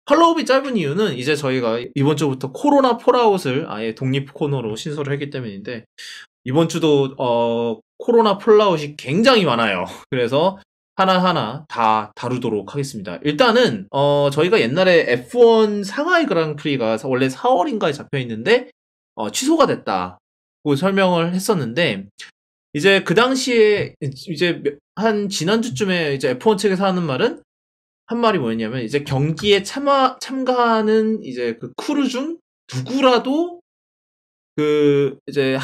팔로우업이 짧은 이유는 이제 저희가 이번 주부터 코로나 폴아웃을 아예 독립 코너로 신설을 했기 때문인데, 이번 주도 코로나 폴아웃이 굉장히 많아요. 그래서 하나하나 다 다루도록 하겠습니다. 일단은 저희가 옛날에 F1 상하이 그랑프리가 원래 4월인가에 잡혀 있는데 취소가 됐다고 설명을 했었는데, 이제 그 당시에 이제 한 지난주쯤에 이제 F1 측에서 하는 말은, 한 말이 뭐였냐면, 이제 경기에 참가하는 이제 그 크루 중 누구라도 그 이제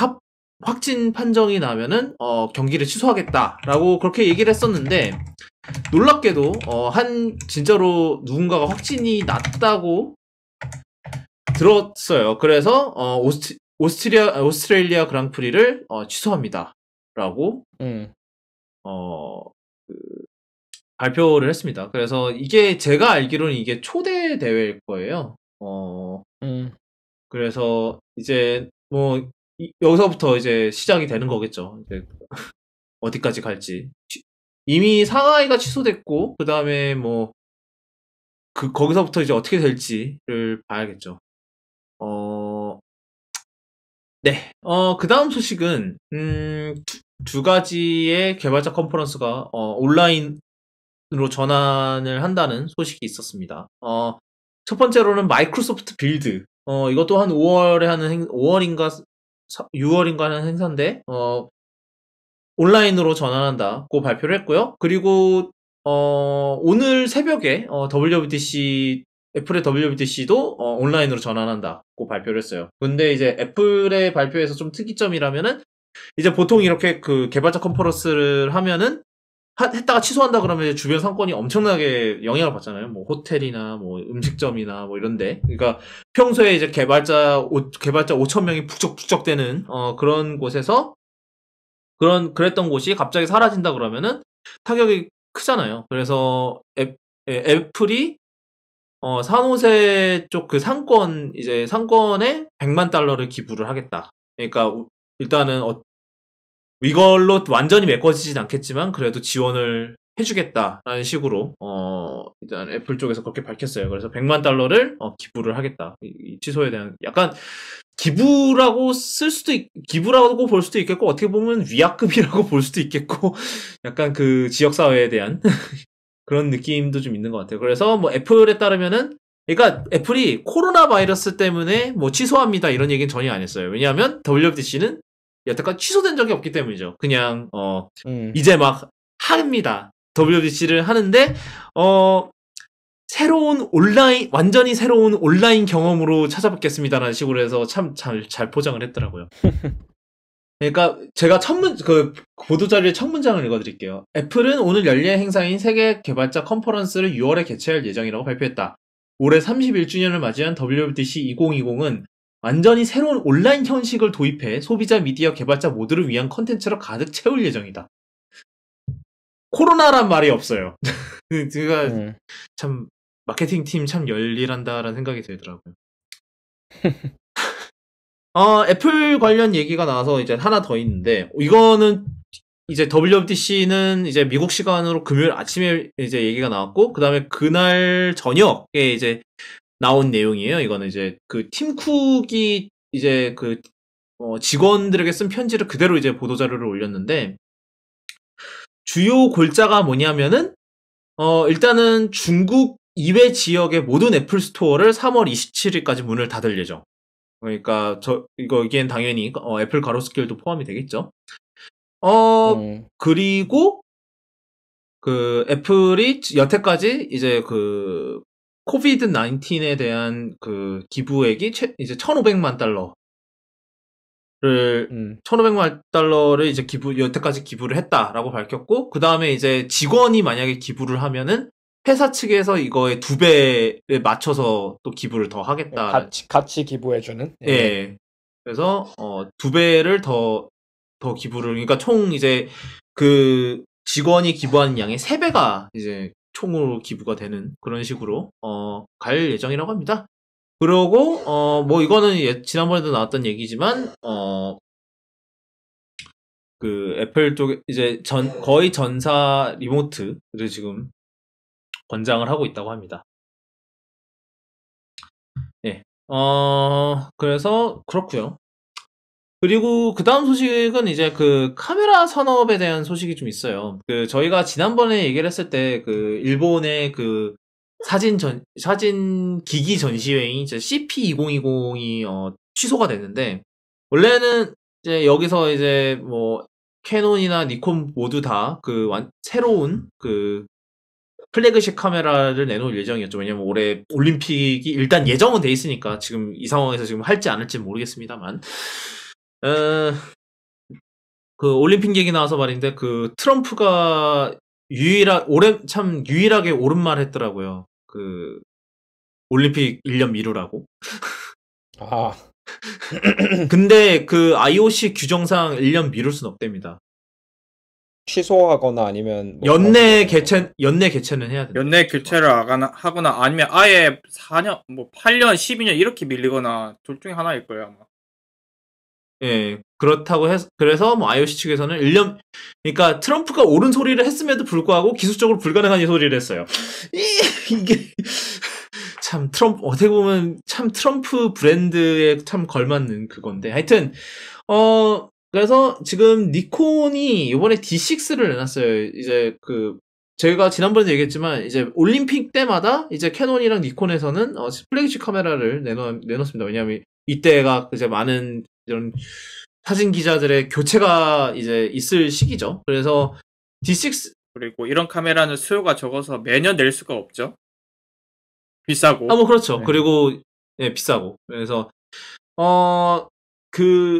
확진 판정이 나면은 경기를 취소하겠다라고 그렇게 얘기를 했었는데, 놀랍게도 진짜로 누군가가 확진이 났다고 들었어요. 그래서 오스트레일리아 그랑프리를 취소합니다라고 어, 그 발표를 했습니다. 그래서 이게 제가 알기로는 이게 초대 대회일 거예요. 그래서 이제 뭐 여기서부터 이제 시작이 되는 거겠죠. 이제 어디까지 갈지. 이미 상하이가 취소됐고, 그 다음에 뭐 거기서부터 이제 어떻게 될지를 봐야겠죠. 네. 그 다음 소식은 두 가지의 개발자 컨퍼런스가 온라인으로 전환을 한다는 소식이 있었습니다. 첫 번째로는 마이크로소프트 빌드. 이것도 한 5월에 하는 5월인가 6월인가 하는 행사인데, 온라인으로 전환한다고 발표를 했고요. 그리고 오늘 새벽에 애플의 WWDC도 온라인으로 전환한다고 발표를 했어요. 근데 이제 애플의 발표에서 좀 특이점이라면은, 이제 보통 이렇게 그 개발자 컨퍼런스를 하면은 했다가 취소한다 그러면 이제 주변 상권이 엄청나게 영향을 받잖아요. 뭐 호텔이나 뭐 음식점이나 뭐 이런데. 그러니까 평소에 이제 개발자 5,000명이 북적북적 되는 그런 곳에서 그랬던 곳이 갑자기 사라진다 그러면은 타격이 크잖아요. 그래서 애플이 산호세 쪽 그 상권에 100만 달러를 기부를 하겠다. 그러니까 일단은 이걸로 완전히 메꿔지진 않겠지만 그래도 지원을 해주겠다라는 식으로 일단 애플 쪽에서 그렇게 밝혔어요. 그래서 100만 달러를 기부를 하겠다. 이 취소에 대한 약간 기부라고 볼 수도 있겠고, 어떻게 보면 위약금이라고 볼 수도 있겠고, 약간 그 지역사회에 대한 그런 느낌도 좀 있는 것 같아요. 그래서 뭐 애플에 따르면은, 그러니까 애플이 코로나 바이러스 때문에 뭐 취소합니다 이런 얘기는 전혀 안 했어요. 왜냐하면 WWDC는 여태까지 취소된 적이 없기 때문이죠. 그냥 이제 막 합니다. WWDC를 하는데 완전히 새로운 온라인 경험으로 찾아뵙겠습니다라는 식으로 해서 참 잘 포장을 했더라고요. 그러니까 제가 보도자료의 첫 문장을 읽어드릴게요. 애플은 오늘 열릴 행사인 세계 개발자 컨퍼런스를 6월에 개최할 예정이라고 발표했다. 올해 31주년을 맞이한 WWDC 2020은 완전히 새로운 온라인 형식을 도입해 소비자, 미디어, 개발자 모두를 위한 컨텐츠로 가득 채울 예정이다. 코로나란 말이 없어요. 제가 참 마케팅팀 참 열일한다라는 생각이 들더라고요. 애플 관련 얘기가 나와서 이제 하나 더 있는데, 이거는 이제 WWDC는 이제 미국 시간으로 금요일 아침에 이제 얘기가 나왔고, 그 다음에 그날 저녁에 이제 나온 내용이에요. 이거는 이제 그 팀 쿡이 이제 직원들에게 쓴 편지를 그대로 이제 보도자료를 올렸는데, 주요 골자가 뭐냐면은, 일단은 중국 이외 지역의 모든 애플 스토어를 3월 27일까지 문을 닫을 예정. 그러니까 이게는 당연히 애플 가로수길도 포함이 되겠죠. 그리고 그 애플이 여태까지 이제 그 코비드 19에 대한 그 기부액이 이제 1,500만 달러를 이제 여태까지 기부를 했다라고 밝혔고, 그 다음에 이제 직원이 만약에 기부를 하면은 회사 측에서 이거의 2배에 맞춰서 또 기부를 더 하겠다. 같이 기부해주는? 예. 그래서, 2배를 더 기부를, 그러니까 총 이제 그 직원이 기부하는 양의 3배가 이제 총으로 기부가 되는 그런 식으로, 갈 예정이라고 합니다. 그러고, 뭐 이거는 지난번에도 나왔던 얘기지만, 그 애플 쪽에 이제 거의 전사 리모트를 지금 권장을 하고 있다고 합니다. 그래서 그렇고요. 그리고 그 다음 소식은 이제 그 카메라 산업에 대한 소식이 좀 있어요. 그 저희가 지난번에 얘기를 했을 때 그 일본의 그 사진 기기 전시회인 이제 CP2020이 취소가 됐는데 원래는 이제 여기서 이제 뭐 캐논이나 니콘 모두 다 그 새로운 그 플래그십 카메라를 내놓을 예정이었죠. 왜냐면 올해 올림픽이 일단 예정은 돼 있으니까 지금 이 상황에서 지금 할지 안 할지 모르겠습니다만 어, 그 올림픽 얘기 나와서 말인데 그 트럼프가 참 유일하게 옳은 말 했더라고요. 그 올림픽 1년 미루라고. 아, 근데 그 IOC 규정상 1년 미룰 순 없답니다. 취소하거나 아니면 뭐 그런 식으로 되는 건가요? 연내 개최는 해야 된다. 연내 교체를 하거나 아니면 아예 4년, 뭐 8년, 12년 이렇게 밀리거나 둘 중에 하나일 거예요, 아마. 예, 그렇다고 그래서 뭐 IOC 측에서는 1년, 그러니까 트럼프가 옳은 소리를 했음에도 불구하고 기술적으로 불가능한 이 소리를 했어요. 이게 참 어떻게 보면 참 트럼프 브랜드에 참 걸맞는 그건데. 하여튼, 그래서 지금 니콘이 이번에 D6를 내놨어요. 이제 제가 지난번에 얘기했지만, 이제 올림픽 때마다 이제 캐논이랑 니콘에서는 플래그십 카메라를 내놓습니다. 왜냐하면 이때가 이제 많은 이런 사진 기자들의 교체가 이제 있을 시기죠. 그래서 D6, 그리고 이런 카메라는 수요가 적어서 매년 낼 수가 없죠. 비싸고. 뭐 그렇죠. 네. 그리고 예, 비싸고. 그래서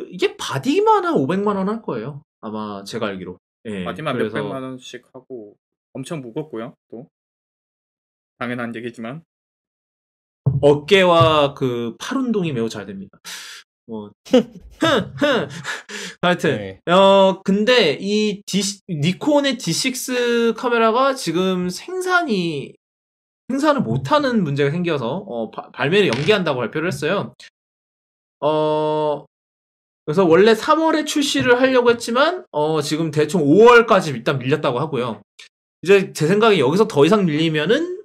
이게 바디만 한 500만 원 할 거예요. 아마 제가 알기로. 예. 마지막 그래서 몇백만 원씩 하고 엄청 무겁고요. 또 당연한 얘기지만 어깨와 그 팔 운동이 매우 잘 됩니다. 뭐 하여튼 네. 근데 이 니콘의 D6 카메라가 지금 생산을 못하는 문제가 생겨서 발매를 연기한다고 발표를 했어요. 그래서 원래 3월에 출시를 하려고 했지만 지금 대충 5월까지 일단 밀렸다고 하고요. 이제 제 생각에 여기서 더 이상 밀리면은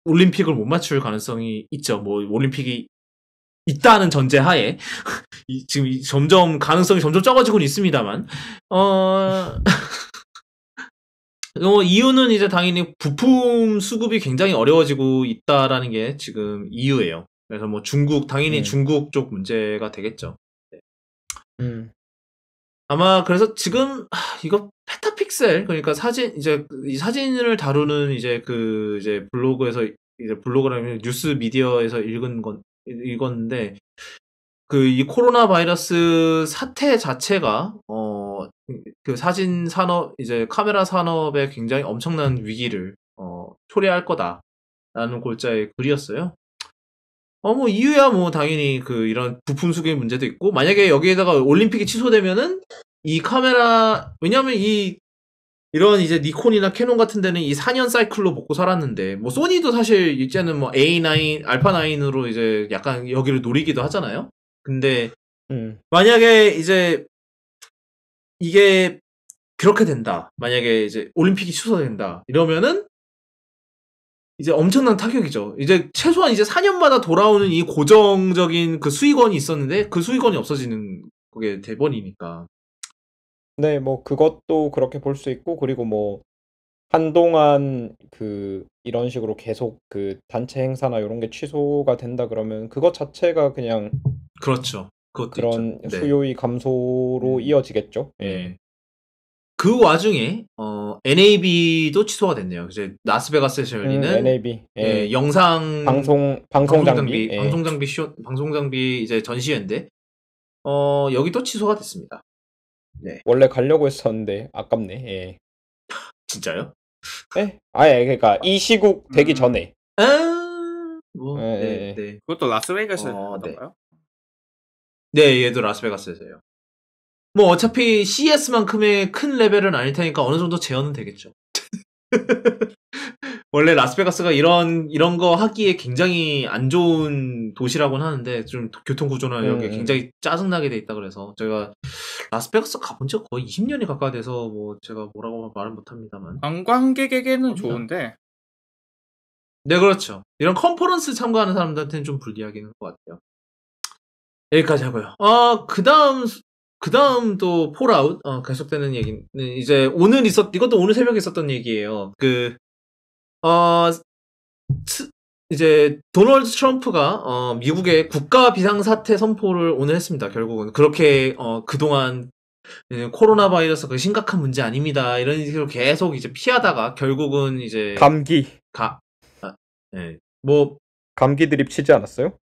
올림픽을 못 맞출 가능성이 있죠. 뭐 올림픽이 있다는 전제하에 지금 점점 가능성이 점점 적어지고는 있습니다만 이유는 이제 당연히 부품 수급이 굉장히 어려워지고 있다라는 게 지금 이유예요. 그래서 뭐 당연히 중국 쪽 문제가 되겠죠. 네. 아마 그래서 지금 이거 페타픽셀 그러니까 이 사진을 다루는 이제 블로그라면 뉴스 미디어에서 읽었는데 이 코로나 바이러스 사태 자체가 그 사진 산업 이제 카메라 산업에 굉장히 엄청난 위기를 초래할 거다라는 골자의 글이었어요. 뭐 이유야 뭐 당연히 이런 부품 수급의 문제도 있고 만약에 여기에다가 올림픽이 취소되면은 이 카메라 왜냐면 이런 이제 니콘이나 캐논 같은 데는 이 4년 사이클로 먹고 살았는데 뭐 소니도 사실 이제는 뭐 A9 알파9으로 이제 약간 여기를 노리기도 하잖아요. 근데 만약에 이제 이게 그렇게 된다. 만약에 이제 올림픽이 취소된다. 이러면은 이제 엄청난 타격이죠. 이제 최소한 이제 4년마다 돌아오는 이 고정적인 그 수익원이 있었는데 그 수익원이 없어지는 그게 돼버리니까. 네, 뭐 그것도 그렇게 볼 수 있고 그리고 뭐 한동안 이런 식으로 계속 단체 행사나 이런 게 취소가 된다 그러면 그것 자체가 그냥 그렇죠. 그것도 그런 있죠. 네. 수요의 감소로 이어지겠죠. 예. 그 와중에 NAB도 취소가 됐네요. 이제 라스베가스에서 열리는 NAB 영상 방송 장비 방송 장비 이제 전시회인데 여기도 취소가 됐습니다. 네. 원래 가려고 했었는데 아깝네. 예. 진짜요? 네? 그러니까 이 시국 되기 전에. 뭐, 네. 네. 그것도 라스베이거스에서 하던가요? 네, 얘도 라스베가스에서요. 뭐 어차피 CS만큼의 큰 레벨은 아닐 테니까 어느 정도 제어는 되겠죠. 원래 라스베가스가 이런 거 하기에 굉장히 안 좋은 도시라고는 하는데 좀 교통구조나 이런 게 굉장히 짜증나게 돼 있다 그래서 제가 라스베가스 가본 지가 거의 20년이 가까이 돼서 뭐 제가 뭐라고 말은 못합니다만 관광객에게는 좋은데 네, 그렇죠. 이런 컨퍼런스 참가하는 사람들한테는 좀 불리하긴 것 같아요. 여기까지 하고요. 그 다음 또 폴아웃, 계속되는 얘기는 이제 이것도 오늘 새벽에 있었던 얘기예요. 어, 이제 도널드 트럼프가 미국의 국가 비상사태 선포를 오늘 했습니다. 결국은 그렇게 그동안 코로나 바이러스 그 심각한 문제 아닙니다. 이런 식으로 계속 이제 피하다가 결국은 이제 감기 네. 뭐 감기 드립 치지 않았어요?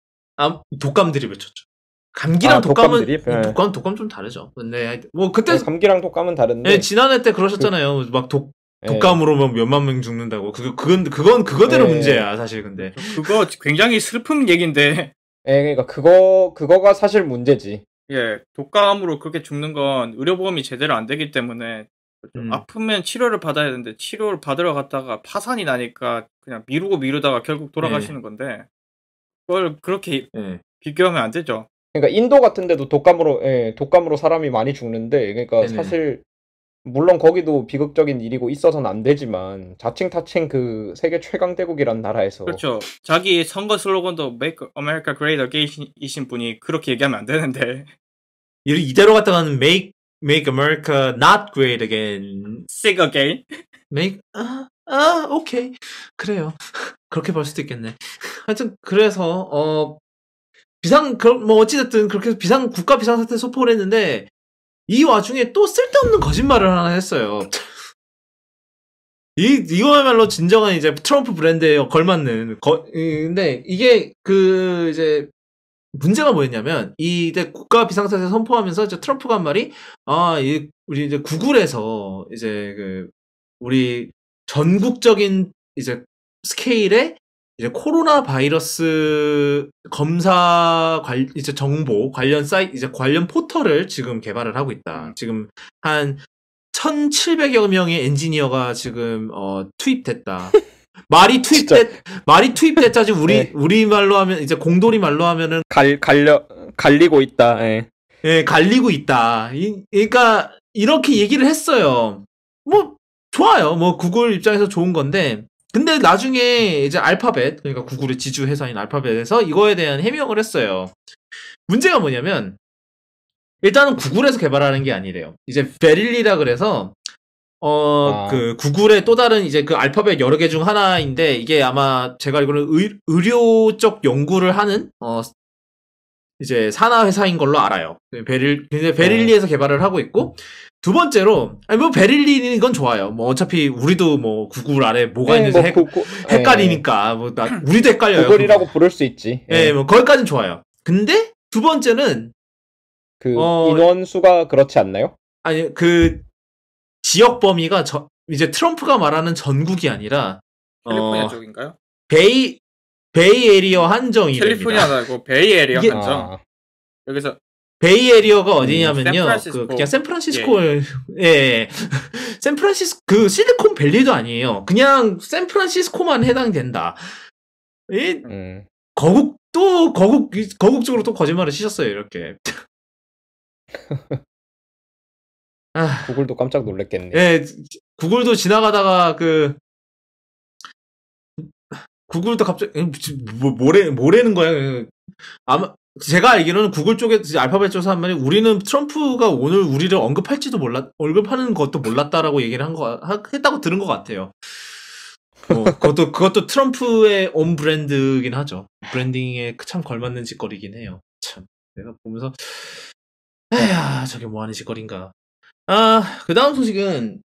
독감 드립을 쳤죠. 감기랑 독감 독감은 드립? 네. 독감 좀 다르죠. 근데 뭐 그때 감기랑 독감은 다른데. 네, 지난해 때 그러셨잖아요. 막 독감으로 뭐 몇만 명 죽는다고. 그건 그거대로 문제야, 사실 근데. 그거 굉장히 슬픈 얘기인데. 그러니까 그거가 사실 문제지. 예, 독감으로 그렇게 죽는 건 의료보험이 제대로 안 되기 때문에 아프면 치료를 받아야 되는데 치료를 받으러 갔다가 파산이 나니까 그냥 미루다가 결국 돌아가시는 건데 그걸 그렇게 비교하면 안 되죠. 그러니까 인도 같은 데도 독감으로 사람이 많이 죽는데 그러니까 네네. 사실 물론 거기도 비극적인 일이고 있어서는 안 되지만 자칭 그 세계 최강 대국이란 나라에서 그렇죠. 자기 선거 슬로건도 Make America Great Again이신 분이 그렇게 얘기하면 안 되는데 이대로 갔다가는 Make America Not Great Again. Sick Again. 오케이. 그래요. 그렇게 볼 수도 있겠네. 하여튼 그래서 뭐 어찌됐든 그렇게 해서 국가 비상사태 선포를 했는데 이 와중에 또 쓸데없는 거짓말을 하나 했어요. 이거야말로 진정한 이제 트럼프 브랜드에 걸맞는 근데 이게 이제 문제가 뭐였냐면 이제 국가 비상사태 선포하면서 이제 트럼프가 한 말이 우리 이제 구글에서 이제 우리 전국적인 이제 스케일의 이제 코로나 바이러스 검사 이제 정보 관련 사이트 이제 관련 포털을 지금 개발을 하고 있다. 지금 한 1,700여 명의 엔지니어가 지금 투입됐다. 말이 투입됐자 지금 우리말로 하면 이제 공돌이 말로 하면은 갈리고 있다. 예, 갈리고 있다. 그러니까 이렇게 얘기를 했어요. 뭐 좋아요. 뭐 구글 입장에서 좋은 건데 근데 나중에 이제 알파벳 그러니까 구글의 지주 회사인 알파벳에서 이거에 대한 해명을 했어요. 문제가 뭐냐면 일단은 구글에서 개발하는 게 아니래요. 이제 베릴리라 그래서 구글의 또 다른 이제 그 알파벳 여러 개 중 하나인데 이게 아마 제가 알기로는 의료 쪽 연구를 하는 이제 산하 회사인 걸로 알아요. 베릴리에서 개발을 하고 있고 두 번째로 뭐 베릴리는 이건 좋아요. 뭐 어차피 우리도 뭐 구글 아래 뭐가 있는지 헷갈리니까 뭐 우리도 헷갈려요. 구글이라고 부를 수 있지. 뭐 거기까지는 좋아요. 근데 두 번째는 인원수가 그렇지 않나요? 아니 지역 범위가 이제 트럼프가 말하는 전국이 아니라 캘리포니아 쪽인가요? 베이에리어 한정이 캘리포니아가 아니고 베이에리어 한정. 여기서 베이에리어가 어디냐면요. 그냥 샌프란시스코 샌프란시스코 실리콘밸리도 아니에요. 그냥 샌프란시스코만 해당된다. 거국적으로 또 거짓말을 치셨어요, 이렇게. 구글도 깜짝 놀랐겠네. 예, 구글도 지나가다가 구글도 갑자기 뭐라는 거야? 아마 제가 알기로는 구글 쪽에 알파벳 쪽에서 한 말이 우리는 트럼프가 오늘 우리를 언급하는 것도 몰랐다라고 얘기를 했다고 들은 것 같아요. 그것도 트럼프의 온 브랜드긴 하죠. 브랜딩에 참 걸맞는 짓거리긴 해요. 참 내가 보면서 에야 저게 뭐하는 짓거리인가. 그 다음 소식은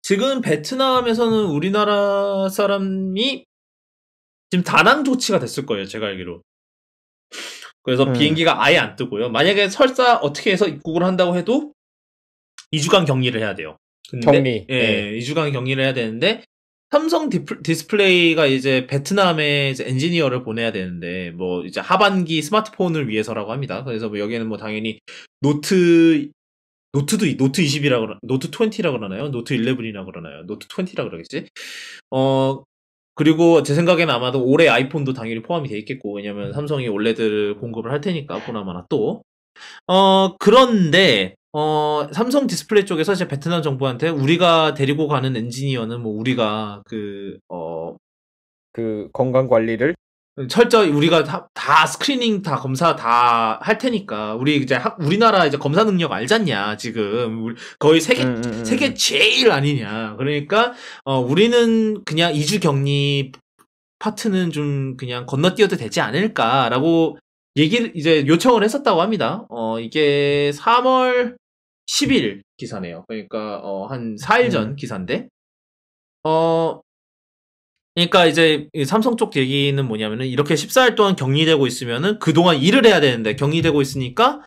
지금 베트남에서는 우리나라 사람이 지금 다낭 조치가 됐을 거예요. 제가 알기로. 그래서 비행기가 아예 안 뜨고요. 만약에 설사 어떻게 해서 입국을 한다고 해도 2주간 격리를 해야 돼요. 격리. 2주간 격리를 해야 되는데 삼성 디스플레이가 이제 베트남에 이제 엔지니어를 보내야 되는데 뭐 이제 하반기 스마트폰을 위해서라고 합니다. 그래서 뭐 여기는 뭐 당연히 노트 20이라고 노트 20라고 그러나요? 노트 11이라고 그러나요? 노트 20라고 그러겠지? 그리고 제 생각에는 아마도 올해 아이폰도 당연히 포함이 돼 있겠고 왜냐면 삼성이 올레드를 공급을 할 테니까 보나마나 또 그런데 삼성 디스플레이 쪽에서 이제 베트남 정부한테 우리가 데리고 가는 엔지니어는 뭐 우리가 그 건강 관리를 철저히 우리가 다 스크리닝 다 검사 다 할 테니까 우리 이제 우리나라 이제 검사 능력 알잖냐 지금 거의 세계 제일 아니냐. 그러니까 우리는 그냥 2주 격리 파트는 좀 그냥 건너뛰어도 되지 않을까라고 얘기를 이제 요청을 했었다고 합니다. 이게 3월 10일 기사네요. 그러니까 한 4일 전 기사인데 그러니까 이제 삼성 쪽 얘기는 뭐냐면은 이렇게 14일 동안 격리되고 있으면은 그동안 일을 해야 되는데 격리되고 있으니까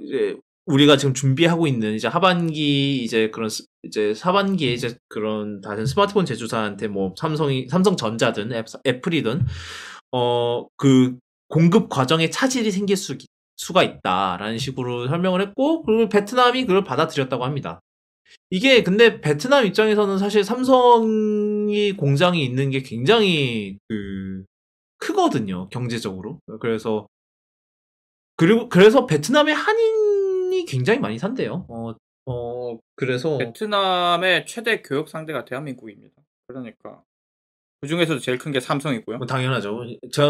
이제 우리가 지금 준비하고 있는 이제 하반기 이제 그런 이제 하반기에 이제 그런 다른 스마트폰 제조사한테 뭐 삼성전자든 애플이든 그 공급 과정에 차질이 생길 수가 있다라는 식으로 설명을 했고 그리고 베트남이 그걸 받아들였다고 합니다. 이게 근데 베트남 입장에서는 사실 삼성이 공장이 있는 게 굉장히 크거든요, 경제적으로. 그래서 베트남의 한인이 굉장히 많이 산대요. 그래서 베트남의 최대 교역 상대가 대한민국입니다. 그러니까 그 중에서도 제일 큰 게 삼성이고요. 뭐 당연하죠.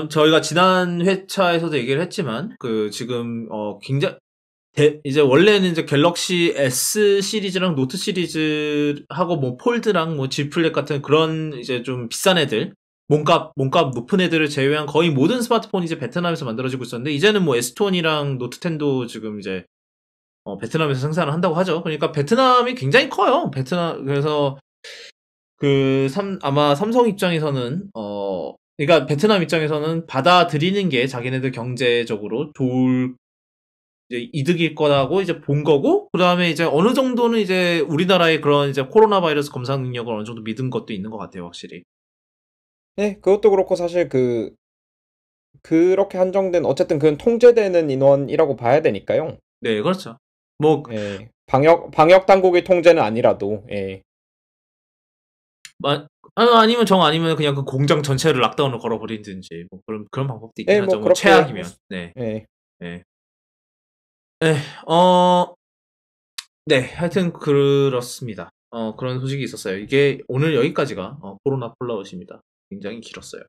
저희가 지난 회차에서도 얘기를 했지만 지금 굉장히 이제 원래는 이제 갤럭시 S 시리즈랑 노트 시리즈하고 뭐 폴드랑 뭐 G 플립 같은 그런 이제 좀 비싼 애들 몸값 높은 애들을 제외한 거의 모든 스마트폰이 이제 베트남에서 만들어지고 있었는데 이제는 뭐 S20랑 노트 10도 지금 이제 베트남에서 생산을 한다고 하죠. 그러니까 베트남이 굉장히 커요. 그래서 아마 삼성 입장에서는 그러니까 베트남 입장에서는 받아들이는 게 자기네들 경제적으로 좋을 이제 이득일 거라고 이제 본 거고, 그 다음에 이제 어느 정도는 이제 우리나라의 그런 이제 코로나 바이러스 검사 능력을 어느 정도 믿은 것도 있는 것 같아요, 확실히. 네, 그것도 그렇고 사실 그렇게 한정된 어쨌든 그건 통제되는 인원이라고 봐야 되니까요. 네, 그렇죠. 뭐 예, 방역 당국의 통제는 아니라도 예. 아니면 아니면 그냥 그 공장 전체를 락다운을 걸어버리든지 뭐 그런 방법도 있긴 네, 하죠. 뭐 뭐 최악이면. 네. 예. 네. 네. 네, 하여튼 그렇습니다. 그런 소식이 있었어요. 이게 오늘 여기까지가 코로나 폴라웃입니다. 굉장히 길었어요.